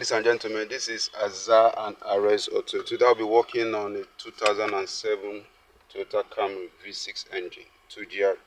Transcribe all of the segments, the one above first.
Ladies and gentlemen, this is Azar and RS Auto. Today I'll be working on a 2007 Toyota Camry V6 engine, 2GRO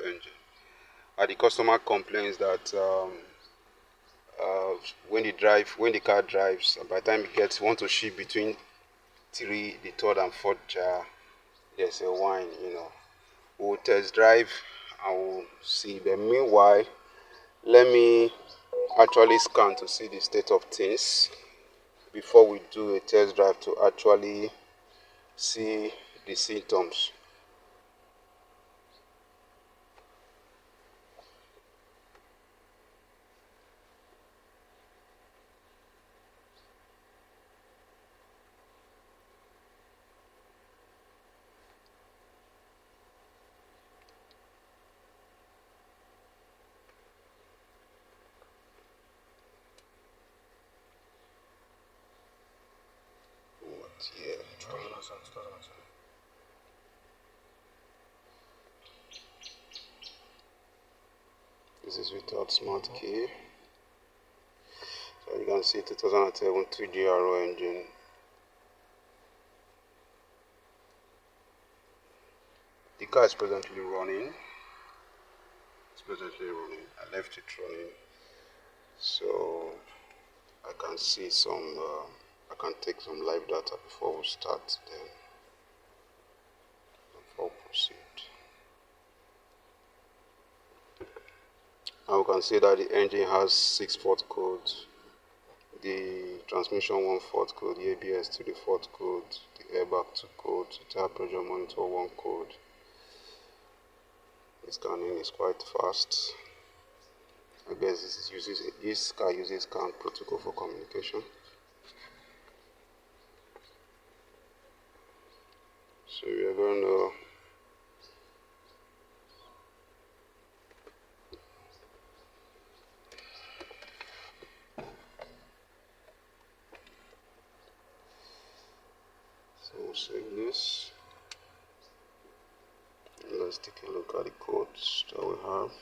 engine. The customer complains that when the car drives, by the time it want to shift between the third and fourth jar, there's a whine. We'll test drive and we'll see. But meanwhile, let me actually scan to see the state of things before we do a test drive to actually see the symptoms. Yeah. This is without smart key. So you can see 2007 2GRO engine. The car is presently running. I left it running, so I can see some. I can take some live data before we start. Then before we proceed. Now we can see that the engine has 6 fault codes, the transmission 1 fault code, the ABS 3 fault code, the airbag 2 code, the tire pressure monitor 1 code. The scanning is quite fast. I guess this car uses CAN protocol for communication. So we are going to save this. Let's take a look at the codes that we have.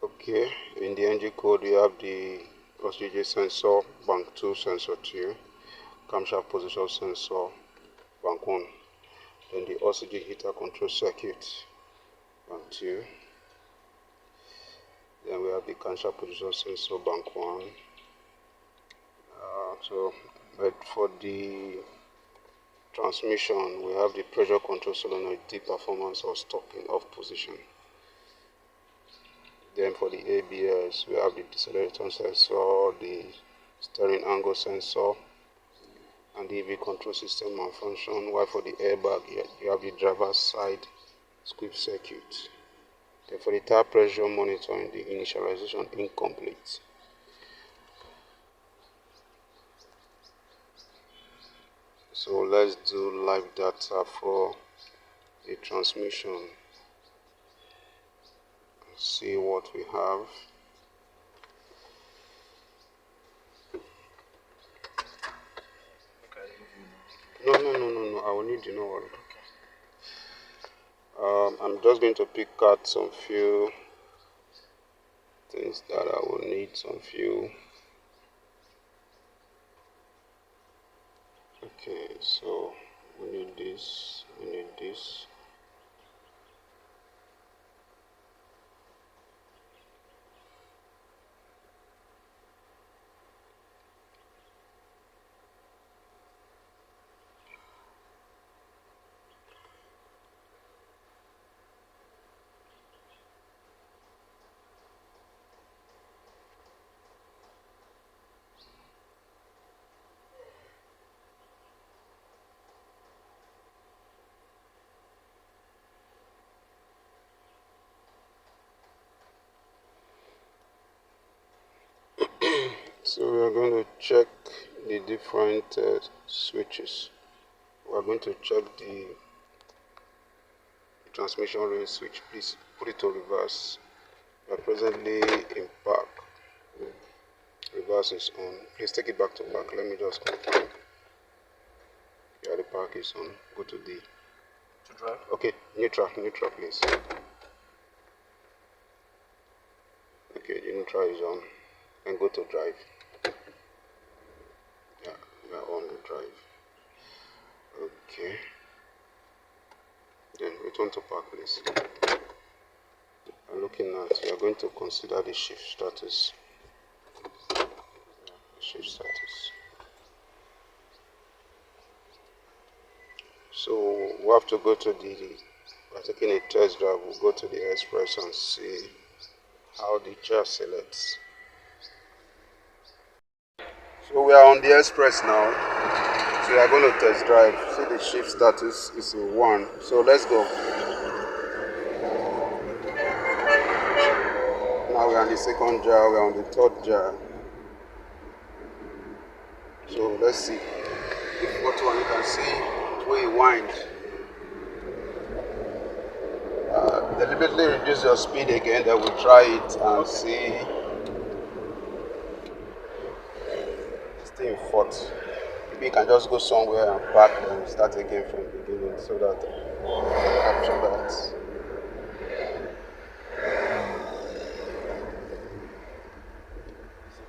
Okay, in the engine code we have the oxygen sensor, bank 2, sensor 2, camshaft position sensor, bank 1, then the oxygen heater control circuit, bank 2, then we have the camshaft position sensor, bank 1. But for the transmission, we have the pressure control solenoid, D performance or stopping off position. Then for the ABS, we have the deceleration sensor, the steering angle sensor, and the EV control system malfunction. While for the airbag, you have the driver's side squeeze circuit. Then for the tire pressure monitoring, the initialization incomplete. So let's do live data for the transmission. See what we have. No. I will need, I'm just going to pick out some few things that I will need. Okay, so we need this. So we are going to check the different switches. We are going to check the transmission range switch. Please put it to reverse. We are presently in park. Reverse is on. Please take it back to park. Let me just confirm. Yeah, the park is on. Go to D. to drive. Okay, neutral please. Okay, the neutral is on. And go to drive. Yeah, we are on the drive. Okay. Then return to park please. I'm looking at, we are going to consider the shift status. Shift status. So we have to go to we're taking a test drive, we'll go to the express and see how the jar selects. So we are on the express now. So we are going to test drive. See the shift status is a 1. So let's go. Now we are on the second jar, we are on the third jar. So let's see. If what one you can see where you wind. Deliberately reduce your speed again, then we'll try it and see. Stay in fourth. Maybe you can just go somewhere and park and start again from the beginning so that you can capture that.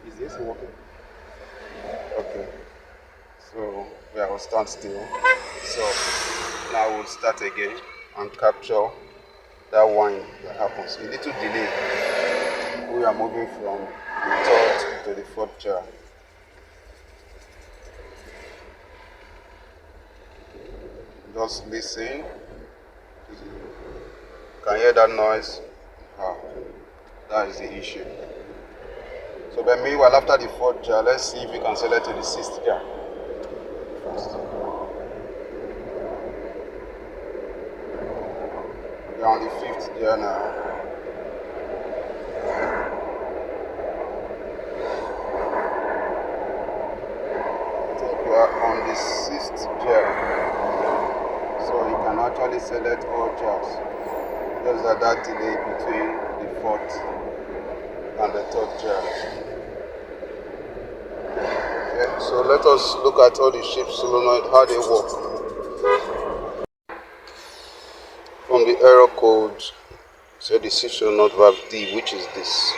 Is this working? Okay. So we will stand still. So now we'll start again and capture that wind that happens. A little delay. We are moving from the third to the fourth jar. Just listen. You can hear that noise. That is the issue. So by meanwhile, after the fourth jar, let's see if we can select to the sixth jar first. We are on the fifth jar now. I think we are on the sixth jar. So you can actually select all jars. There's that delay between the fourth and the third jar. Okay, so let us look at all the shift solenoid, how they work. From the error code, say the shift solenoid valve D, which is this.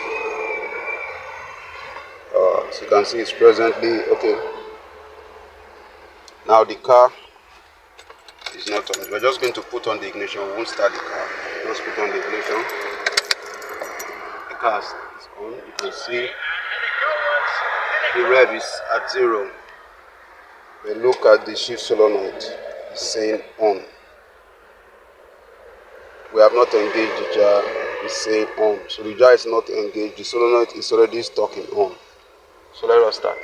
So you can see it's presently okay. Now the car is not on. We're just going to put on the ignition. We won't start the car. Just put on the ignition. The car is on. You can see the rev is at 0. We look at the shift solenoid. It's saying on. We have not engaged the jar. It's saying on. So the jar is not engaged. The solenoid is already stuck in on. So let us start.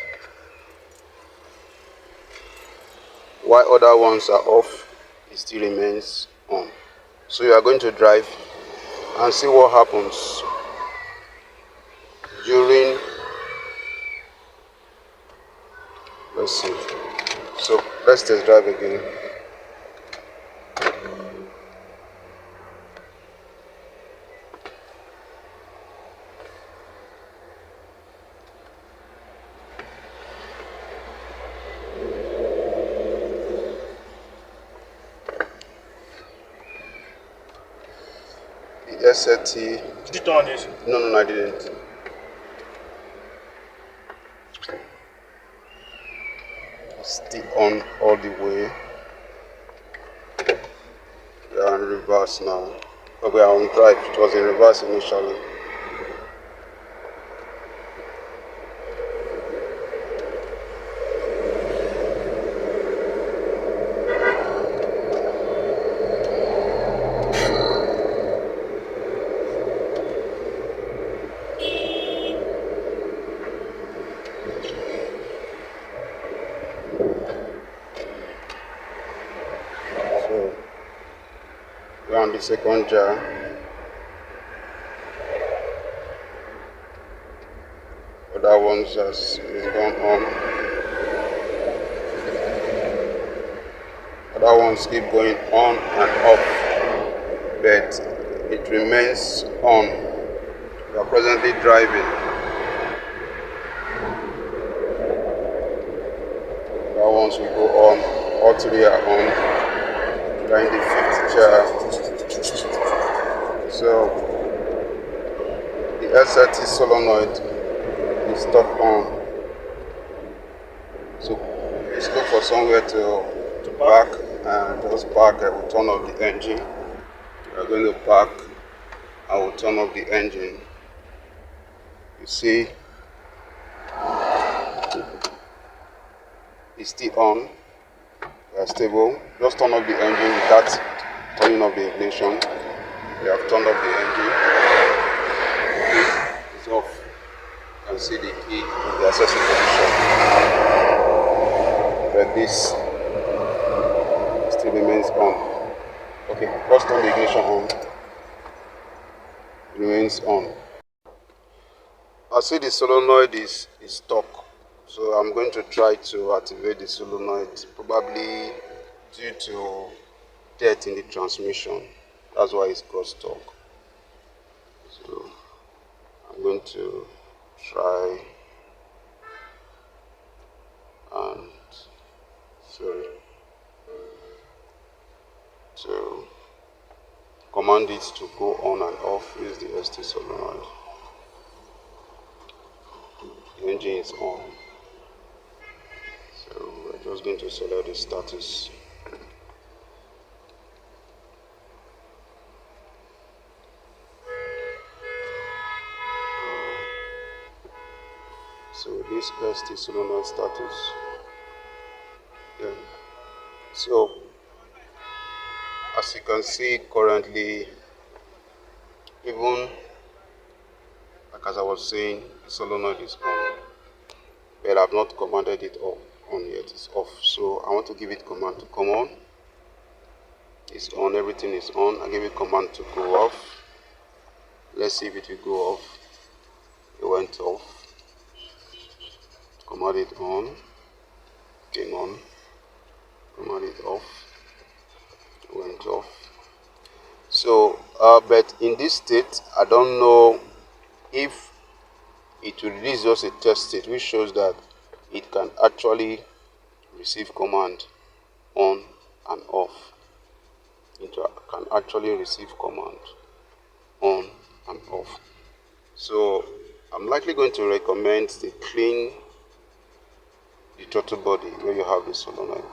While other ones are off, it still remains on. So you are going to drive and see what happens during. Let's see. So let's test drive again. SLT. Did you turn on this? No, I didn't. Still on all the way. We are in reverse now. But we are on drive. It was in reverse initially. We're on the second jar. Other ones just is gone on. Other ones keep going on and off, but it remains on. We are presently driving. Other ones will go on. All three are on. We are in the fifth So the SLT solenoid is stuck on. So let's look for somewhere to park, and just park. I will turn off the engine. We are going to park. I will turn off the engine. You see, it's still on. We are stable. Just turn off the engine without turning off the ignition. We have turned off the engine. It's off. You can see the key in the accessory position. But this still remains on. Okay, let's turn the ignition on. It remains on. I see the solenoid is stuck, so I'm going to try to activate the solenoid, probably due to dirt in the transmission. That's why it's got stuck. So I'm going to try and to command it to go on and off. Use the ST solenoid. The engine is on, so we're just going to select the status. So this ST solenoid status. Yeah. So as you can see currently, even like as I was saying, the solenoid is on, but I've not commanded it on yet. It's off. So I want to give it command to come on. It's on, everything is on. I give it command to go off. Let's see if it will go off. It went off. Command it on. Came on. Command it off. It went off. So but in this state, I don't know if it will release just a test state which shows that it can actually receive command on and off. It can actually receive command on and off. So I'm likely going to recommend to clean the throttle body where you have the solenoid.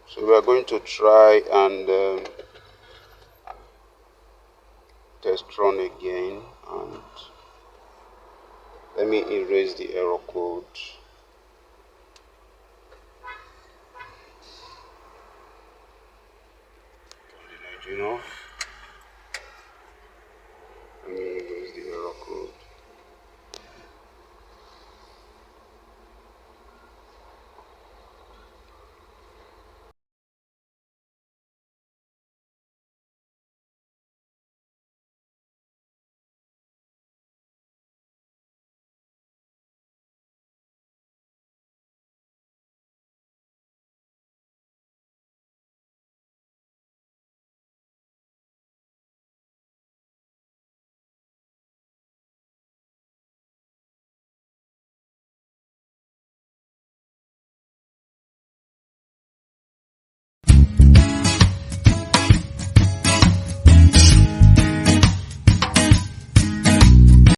So we are going to try and test run again, and let me erase the error code.